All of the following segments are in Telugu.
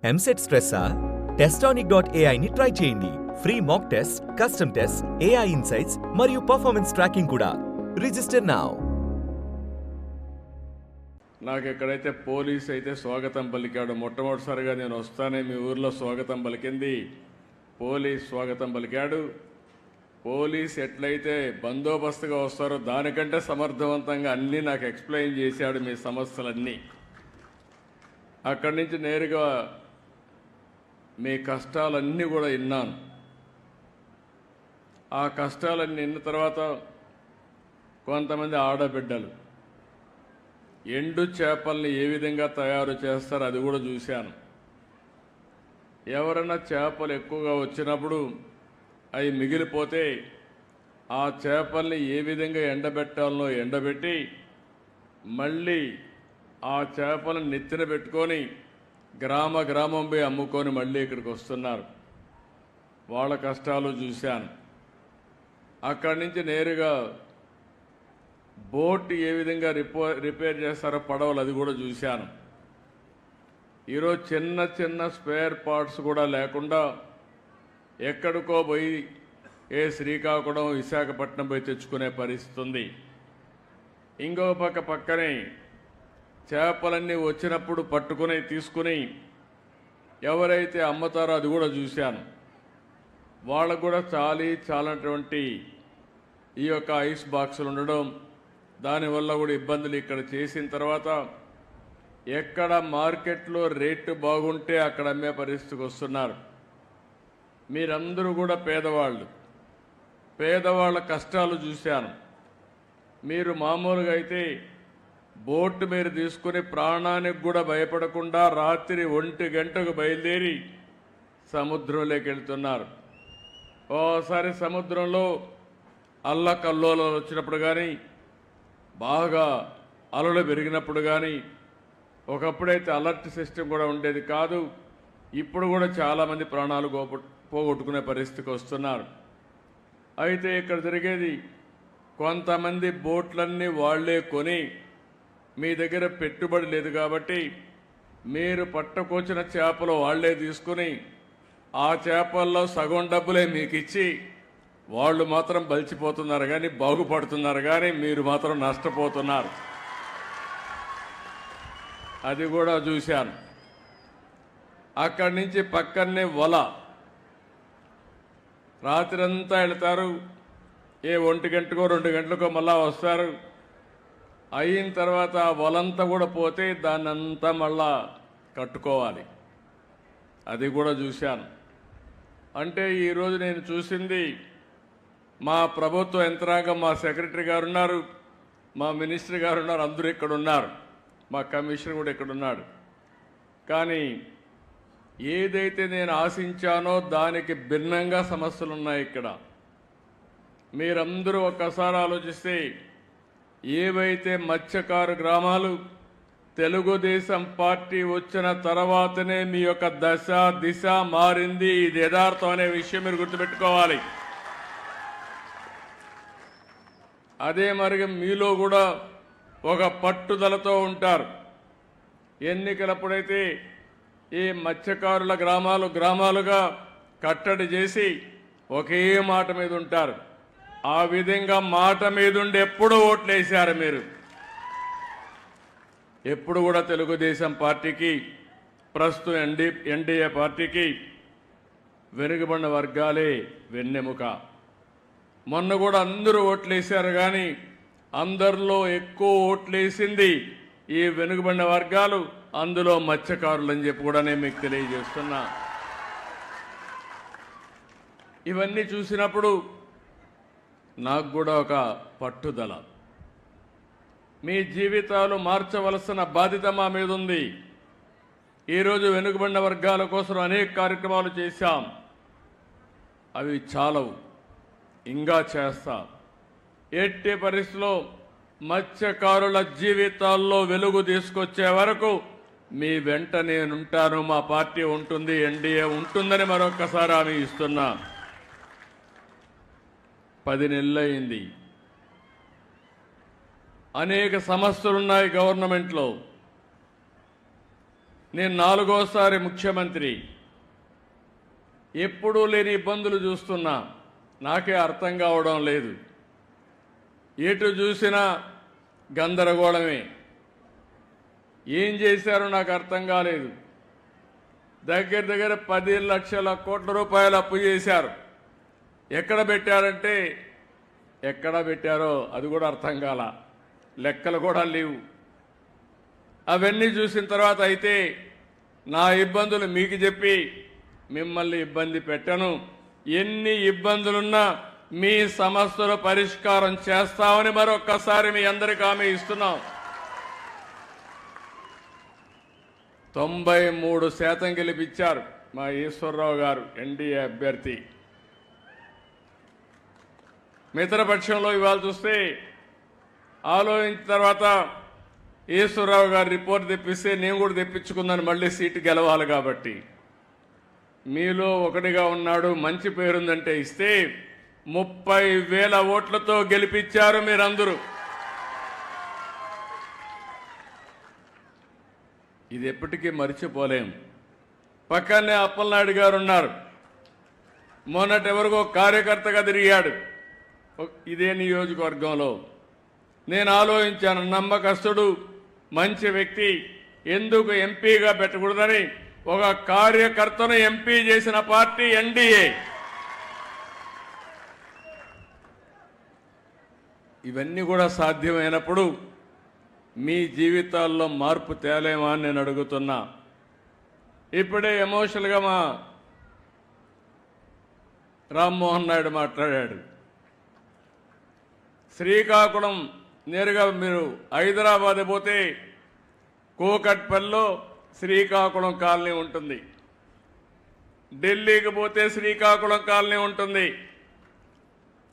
ఎంసెట్ స్ట్రెస్సా? టెస్టానిక్.ai ని ట్రై చేయండి. Free mock test, custom test, AI insights మరియు పర్ఫార్మెన్స్ ట్రాకింగ్ కూడా. Register now. నాకు ఎక్కడైతే పోలీస్ అయితే స్వాగతం పలికాడు, మొట్టమొదటిసారిగా నేను వస్తానే మీ ఊర్లో స్వాగతం పలికింది పోలీస్ స్వాగతం పలికాడు. పోలీస్ ఎట్లయితే బందోబస్తుగా వస్తారో దానికంటే సమర్థవంతంగా అన్నీ నాకు ఎక్స్ప్లెయిన్ చేశాడు, మీ సమస్యలన్నీ. అక్కడి నుంచి నేరుగా మీ కష్టాలన్నీ కూడా విన్నాను. ఆ కష్టాలన్నీ విన్న తర్వాత కొంతమంది ఆడబిడ్డలు ఎండు చేపల్ని ఏ విధంగా తయారు చేస్తారో అది కూడా చూశాను. ఎవరైనా చేపలు ఎక్కువగా వచ్చినప్పుడు అవి మిగిలిపోతే ఆ చేపల్ని ఏ విధంగా ఎండబెట్టాలనో ఎండబెట్టి మళ్ళీ ఆ చేపలను నెత్తిన పెట్టుకొని గ్రామం పోయి అమ్ముకొని మళ్ళీ ఇక్కడికి వస్తున్నారు. వాళ్ళ కష్టాలు చూశాను. అక్కడి నుంచి నేరుగా బోట్ ఏ విధంగా రిపేర్ చేస్తారో పడవలు అది కూడా చూశాను. ఈరోజు చిన్న స్పేర్ పార్ట్స్ కూడా లేకుండా ఎక్కడికో పోయి శ్రీకాకుళం విశాఖపట్నం పోయి తెచ్చుకునే పరిస్థితి ఉంది. ఇంకో పక్కనే చేపలన్నీ వచ్చినప్పుడు పట్టుకుని తీసుకుని ఎవరైతే అమ్ముతారో అది కూడా చూశాను. వాళ్ళకు కూడా చాలనటువంటి ఈ యొక్క ఐస్ బాక్సులు ఉండడం, దానివల్ల కూడా ఇబ్బందులు ఇక్కడ చేసిన తర్వాత ఎక్కడ మార్కెట్లో రేటు బాగుంటే అక్కడ అమ్మే పరిస్థితికి వస్తున్నారు. మీరందరూ కూడా పేదవాళ్ళ కష్టాలు చూశాను. మీరు మామూలుగా అయితే బోటు మీరు తీసుకుని ప్రాణానికి కూడా భయపడకుండా రాత్రి 1 గంటకు బయలుదేరి సముద్రంలోకి వెళ్తున్నారు. ఓసారి సముద్రంలో అల్లకల్లోలాలు వచ్చినప్పుడు కానీ, బాగా అలలు పెరిగినప్పుడు కానీ, ఒకప్పుడైతే అలర్ట్ సిస్టమ్ కూడా ఉండేది కాదు. ఇప్పుడు కూడా చాలామంది ప్రాణాలు పోగొట్టుకునే పరిస్థితికి వస్తున్నారు. అయితే ఇక్కడ జరిగేది, కొంతమంది బోట్లన్నీ వాళ్లే కొని, మీ దగ్గర పెట్టుబడి లేదు కాబట్టి మీరు పట్టుకొచ్చిన చేపలు వాళ్లే తీసుకుని ఆ చేపల్లో సగం డబ్బులే మీకు ఇచ్చి వాళ్ళు మాత్రం బలిచిపోతున్నారు కానీ బాగుపడుతున్నారు, కానీ మీరు మాత్రం నష్టపోతున్నారు. అది కూడా చూశాను. అక్కడి నుంచి పక్కనే వల, రాత్రంతా వెళ్తారు, 1 గంటకో 2 గంటలకో మళ్ళా వస్తారు. అయిన తర్వాత ఆ వలంతా కూడా పోతే దాన్నంతా మళ్ళా కట్టుకోవాలి. అది కూడా చూశాను. అంటే ఈరోజు నేను చూసింది, మా ప్రభుత్వ యంత్రాంగం, మా సెక్రటరీ గారు ఉన్నారు, మా మినిస్టర్ గారు ఉన్నారు, అందరూ ఇక్కడ ఉన్నారు, మా కమిషనర్ కూడా ఇక్కడ ఉన్నాడు. కానీ ఏదైతే నేను ఆశించానో దానికి భిన్నంగా సమస్యలు ఉన్నాయి ఇక్కడ. మీరందరూ ఒక్కసారి ఆలోచిస్తే, ఏవైతే మత్స్యకారు గ్రామాలు తెలుగుదేశం పార్టీ వచ్చిన తర్వాతనే మీ యొక్క దిశ మారింది. ఇది యథార్థం అనే విషయం మీరు గుర్తుపెట్టుకోవాలి. అదే మరి మీలో కూడా ఒక పట్టుదలతో ఉంటారు. ఎన్నికలప్పుడైతే ఈ మత్స్యకారుల గ్రామాలుగా కట్టడి చేసి ఒకే మాట మీద ఉంటారు. ఆ విధంగా మాట మీదుండి ఎప్పుడు ఓట్లేశారు మీరు. ఎప్పుడు కూడా తెలుగుదేశం పార్టీకి, ప్రస్తుతం ఎన్డీఏ పార్టీకి వెనుకబడిన వర్గాలే వెన్నెముక. మొన్న కూడా అందరూ ఓట్లేశారు, కానీ అందరిలో ఎక్కువ ఓట్లేసింది ఈ వెనుకబడిన వర్గాలు, అందులో మత్స్యకారులు అని చెప్పి కూడా నేను మీకు తెలియజేస్తున్నా. ఇవన్నీ చూసినప్పుడు నాకు కూడా ఒక పట్టుదల, మీ జీవితాలు మార్చవలసిన బాధ్యత మా మీద ఉంది. ఈరోజు వెనుకబడిన వర్గాల కోసం అనేక కార్యక్రమాలు చేశాం. అవి చాలవు, ఇంకా చేస్తాం. ఎట్టి పరిస్థితుల్లో మత్స్యకారుల జీవితాల్లో వెలుగు తీసుకొచ్చే వరకు మీ వెంట నేనుంటాను, మా పార్టీ ఉంటుంది, ఎన్డీఏ ఉంటుందని మరొక్కసారి హామీ ఇస్తున్నా. 10 నెలలైంది. అనేక సమస్యలున్నాయి గవర్నమెంట్లో. నేను 4వ సారి ముఖ్యమంత్రి. ఎప్పుడూ లేని ఇబ్బందులు చూస్తున్నా. నాకే అర్థం కావడం లేదు. ఎటు చూసినా గందరగోళమే. ఏం చేశారో నాకు అర్థం కాలేదు. దగ్గర దగ్గర 10 లక్షల కోట్ల రూపాయలు అప్పు చేశారు. ఎక్కడ పెట్టారంటే ఎక్కడ పెట్టారో అది కూడా అర్థం కాల. లెక్కలు కూడా లేవు. అవన్నీ చూసిన తర్వాత అయితే నా ఇబ్బందులు మీకు చెప్పి మిమ్మల్ని ఇబ్బంది పెట్టను. ఎన్ని ఇబ్బందులున్నా మీ సమస్యల పరిష్కారం చేస్తామని మరొక్కసారి మీ అందరికీ హామీ ఇస్తున్నాం. 93% గెలిపించారు మా ఈశ్వరరావు గారు, ఎన్డీఏ అభ్యర్థి. మిత్రపక్షంలో ఇవాళ చూస్తే ఆలోచించిన తర్వాత ఈశ్వరరావు గారు రిపోర్ట్ తెప్పిస్తే నేను కూడా తెప్పించుకున్నాను. మళ్ళీ సీటు గెలవాలి కాబట్టి మీలో ఒకటిగా ఉన్నాడు, మంచి పేరుందంటే ఇస్తే 30,000 ఓట్లతో గెలిపించారు మీరందరూ. ఇది ఎప్పటికీ మర్చిపోలేం. పక్కనే అప్పలనాయుడు గారు ఉన్నారు. మొన్నటి ఎవరికో కార్యకర్తగా తిరిగాడు ఇదే నియోజకవర్గంలో. నేను ఆలోచించాను, నమ్మకస్తుడు, మంచి వ్యక్తి, ఎందుకు ఎంపీగా పెట్టకూడదని ఒక కార్యకర్తను ఎంపీ చేసిన పార్టీ ఎన్డీఏ. ఇవన్నీ కూడా సాధ్యమైనప్పుడు మీ జీవితాల్లో మార్పు తేలేమా అని నేను అడుగుతున్నా. ఇప్పుడే ఎమోషనల్గా మా రామ్మోహన్ నాయుడు మాట్లాడాడు. శ్రీకాకుళం నేరుగా మీరు హైదరాబాద్ పోతే కూకట్పల్లిలో శ్రీకాకుళం కాలనీ ఉంటుంది. ఢిల్లీకి పోతే శ్రీకాకుళం కాలనీ ఉంటుంది.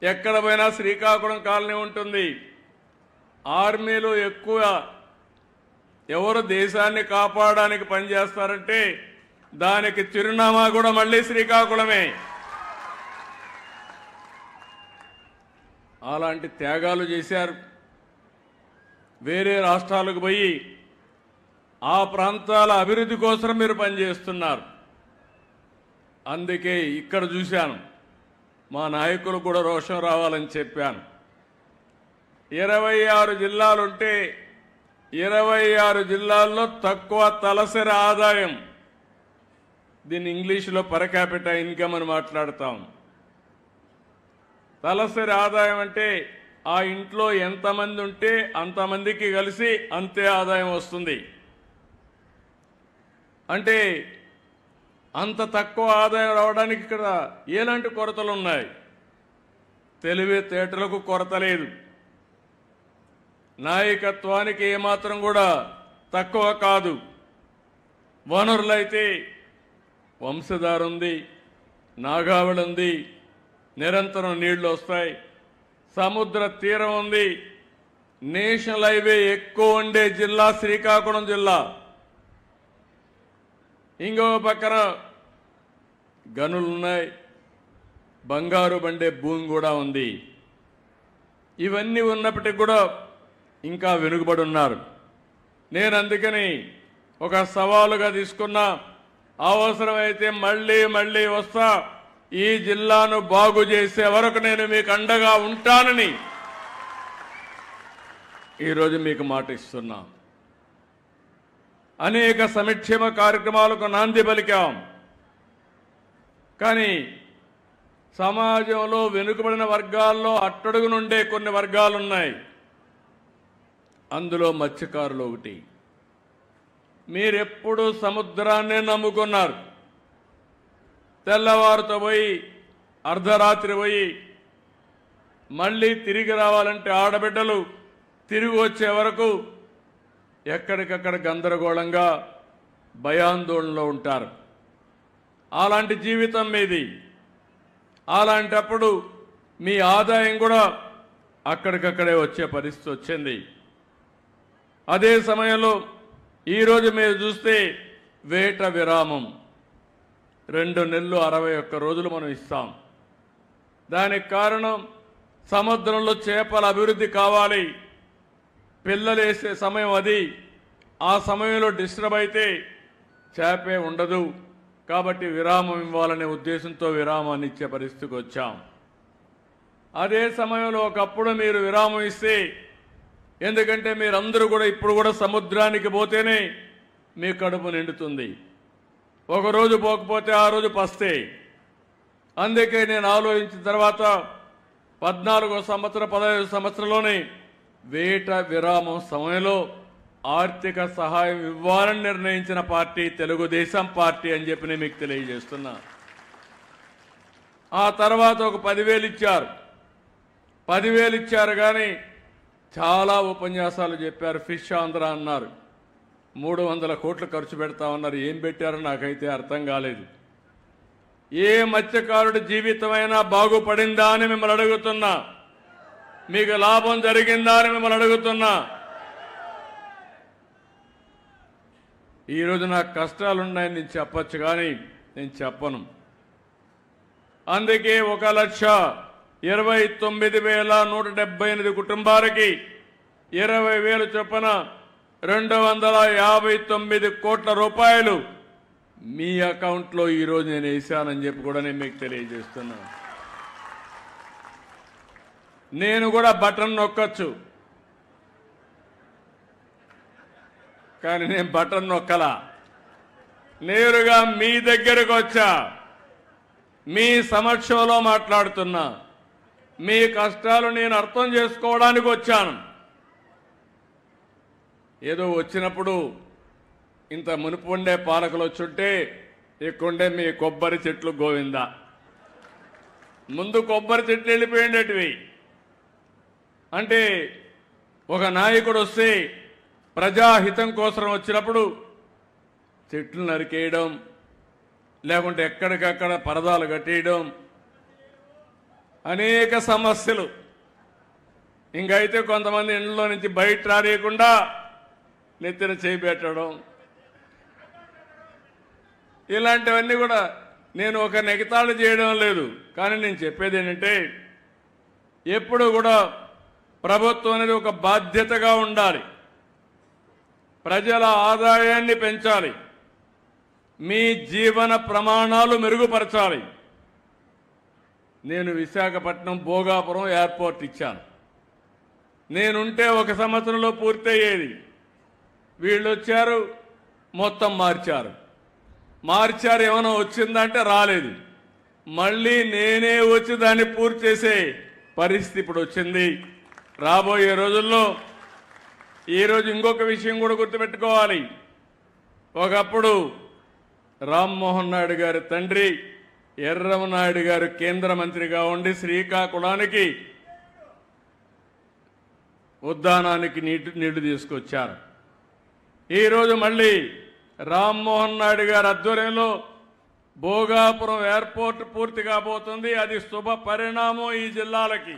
ఎక్కడ పోయినా శ్రీకాకుళం కాలనీ ఉంటుంది. ఆర్మీలో ఎక్కువ ఎవరు దేశాన్ని కాపాడడానికి పనిచేస్తారంటే దానికి చిరునామా కూడా మళ్ళీ శ్రీకాకుళమే. అలాంటి త్యాగాలు చేశారు. వేరే రాష్ట్రాలకు పోయి ఆ ప్రాంతాల అభివృద్ధి కోసం మీరు పనిచేస్తున్నారు. అందుకే ఇక్కడ చూశాను, మా నాయకులు కూడా రోషం రావాలని చెప్పాను. 26 జిల్లాలుంటే 26 జిల్లాల్లో తక్కువ తలసరి ఆదాయం, దీన్ని ఇంగ్లీష్లో పర్ క్యాపిటా ఇన్కమ్ అని మాట్లాడతాం. తలసరి ఆదాయం అంటే ఆ ఇంట్లో ఎంతమంది ఉంటే అంతమందికి కలిసి అంతే ఆదాయం వస్తుంది. అంటే అంత తక్కువ ఆదాయం రావడానికి ఇక్కడ ఎలాంటి కొరతలు ఉన్నాయి? తెలివితేటలకు కొరత లేదు. నాయకత్వానికి ఏమాత్రం కూడా తక్కువ కాదు. వనరులైతే వంశధార ఉంది, నాగావళి ఉంది, నిరంతరం నీళ్లు వస్తాయి, సముద్ర తీరం ఉంది. నేషనల్ హైవే ఎక్కువ ఉండే జిల్లా శ్రీకాకుళం జిల్లా. ఇంకొక పక్కన గనులున్నాయి, బంగారు బండే భూమి కూడా ఉంది. ఇవన్నీ ఉన్నప్పటికీ కూడా ఇంకా వెనుకబడి ఉన్నారు. నేను అందుకని ఒక సవాలుగా తీసుకున్నా, అవసరమైతే మళ్ళీ మళ్ళీ వస్తా, ఈ జిల్లాను బాగు చేసే వరకు నేను మీకు అండగా ఉంటానని ఈరోజు మీకు మాట ఇస్తున్నా. అనేక సంక్షేమ కార్యక్రమాలకు నాంది పలికాం. కానీ సమాజంలో వెనుకబడిన వర్గాల్లో అట్టడుగు నుండే కొన్ని వర్గాలున్నాయి. అందులో మత్స్యకారులు ఒకటి. మీరెప్పుడు సముద్రాన్నే నమ్ముకున్నారు. తెల్లవారుతో పోయి అర్ధరాత్రి పోయి మళ్ళీ తిరిగి రావాలంటే ఆడబిడ్డలు తిరిగి వచ్చే వరకు ఎక్కడికక్కడ గందరగోళంగా భయాందోళనలో ఉంటారు. అలాంటి జీవితం మీది. అలాంటప్పుడు మీ ఆదాయం కూడా అక్కడికక్కడే వచ్చే పరిస్థితి వచ్చింది. అదే సమయంలో ఈరోజు మీరు చూస్తే వేట విరామం 2 నెలలు 61 రోజులు మనం ఇస్తాం. దానికి కారణం సముద్రంలో చేపల అభివృద్ధి కావాలి. పిల్లలు వేసే సమయం అది. ఆ సమయంలో డిస్టర్బ్ అయితే చేపే ఉండదు. కాబట్టి విరామం ఇవ్వాలనే ఉద్దేశంతో విరామాన్ని ఇచ్చే పరిస్థితికి వచ్చాం. అదే సమయంలో ఒకప్పుడు మీరు విరామం ఇస్తే, ఎందుకంటే మీరందరూ కూడా ఇప్పుడు కూడా సముద్రానికి పోతేనే మీ కడుపు నిండుతుంది. ఒకరోజు పోకపోతే ఆ రోజు పస్తే. అందుకే నేను ఆలోచించిన తర్వాత 14వ సంవత్సరం 15 సంవత్సరంలోనే వేట విరామం సమయంలో ఆర్థిక సహాయం ఇవ్వాలని నిర్ణయించిన పార్టీ తెలుగుదేశం పార్టీ అని చెప్పి నేను మీకు తెలియజేస్తున్నా. ఆ తర్వాత ఒక 10,000 ఇచ్చారు. 10,000 ఇచ్చారు కానీ చాలా ఉపన్యాసాలు చెప్పారు. ఫిష్ ఆంధ్ర అన్నారు. 300 కోట్లు ఖర్చు పెడతామన్నారు. ఏం పెట్టారో నాకైతే అర్థం కాలేదు. ఏ మత్స్యకారుడి జీవితమైనా బాగుపడిందా అని మిమ్మల్ని అడుగుతున్నా. మీకు లాభం జరిగిందా అని మిమ్మల్ని అడుగుతున్నా. ఈరోజు నాకు కష్టాలున్నాయని నేను చెప్పచ్చు కానీ నేను చెప్పను. అందుకే 1,29,178 కుటుంబాలకి 20,000 చొప్పున 259 కోట్ల రూపాయలు మీ అకౌంట్లో ఈరోజు నేను వేశానని చెప్పి కూడా నేను మీకు తెలియజేస్తున్నాను. నేను కూడా బటన్ నొక్కచ్చు, కానీ నేను బటన్ నొక్కలా. నేరుగా మీ దగ్గరకు వచ్చా, మీ సమక్షంలో మాట్లాడుతున్నా. మీ కష్టాలు నేను అర్థం చేసుకోవడానికి వచ్చాను. ఏదో వచ్చినప్పుడు ఇంత మునుపు ఉండే పాలకులు వచ్చుంటే ఇక్కడుండే మీ కొబ్బరి చెట్లు గోవిందా. ముందు కొబ్బరి చెట్లు వెళ్ళిపోయేటివి. అంటే ఒక నాయకుడు వస్తే ప్రజాహితం కోసం వచ్చినప్పుడు చెట్లు నరికేయడం, లేకుంటే ఎక్కడికక్కడ పరదాలు కట్టేయడం, అనేక సమస్యలు. ఇంకైతే కొంతమంది ఇంట్లో నుంచి బయట రానియకుండా నెత్తిన చేయి పెట్టడం, ఇలాంటివన్నీ కూడా నేను ఒక నెగతాళు చేయడం లేదు. కానీ నేను చెప్పేది ఏంటంటే ఎప్పుడు కూడా ప్రభుత్వం అనేది ఒక బాధ్యతగా ఉండాలి. ప్రజల ఆదాయాన్ని పెంచాలి, మీ జీవన ప్రమాణాలు మెరుగుపరచాలి. నేను విశాఖపట్నం భోగాపురం ఎయిర్పోర్ట్ ఇచ్చాను. నేనుంటే 1 సంవత్సరంలో పూర్తయ్యేది. వీళ్ళు వచ్చారు, మొత్తం మార్చారు. ఏమైనా వచ్చిందంటే రాలేదు. మళ్ళీ నేనే వచ్చి దాన్ని పూర్తి చేసే పరిస్థితి ఇప్పుడు వచ్చింది. రాబోయే రోజుల్లో ఈరోజు ఇంకొక విషయం కూడా గుర్తుపెట్టుకోవాలి. ఒకప్పుడు రామ్మోహన్ నాయుడు గారి తండ్రి ఎర్రమనాయుడు గారు కేంద్ర మంత్రిగా ఉండి శ్రీకాకుళానికి ఉద్దానానికి నీళ్లు తీసుకొచ్చారు. ఈరోజు మళ్ళీ రామ్మోహన్ నాయుడు గారి ఆధ్వర్యంలో భోగాపురం ఎయిర్పోర్ట్ పూర్తి కాబోతుంది. అది శుభ పరిణామం ఈ జిల్లాలకి.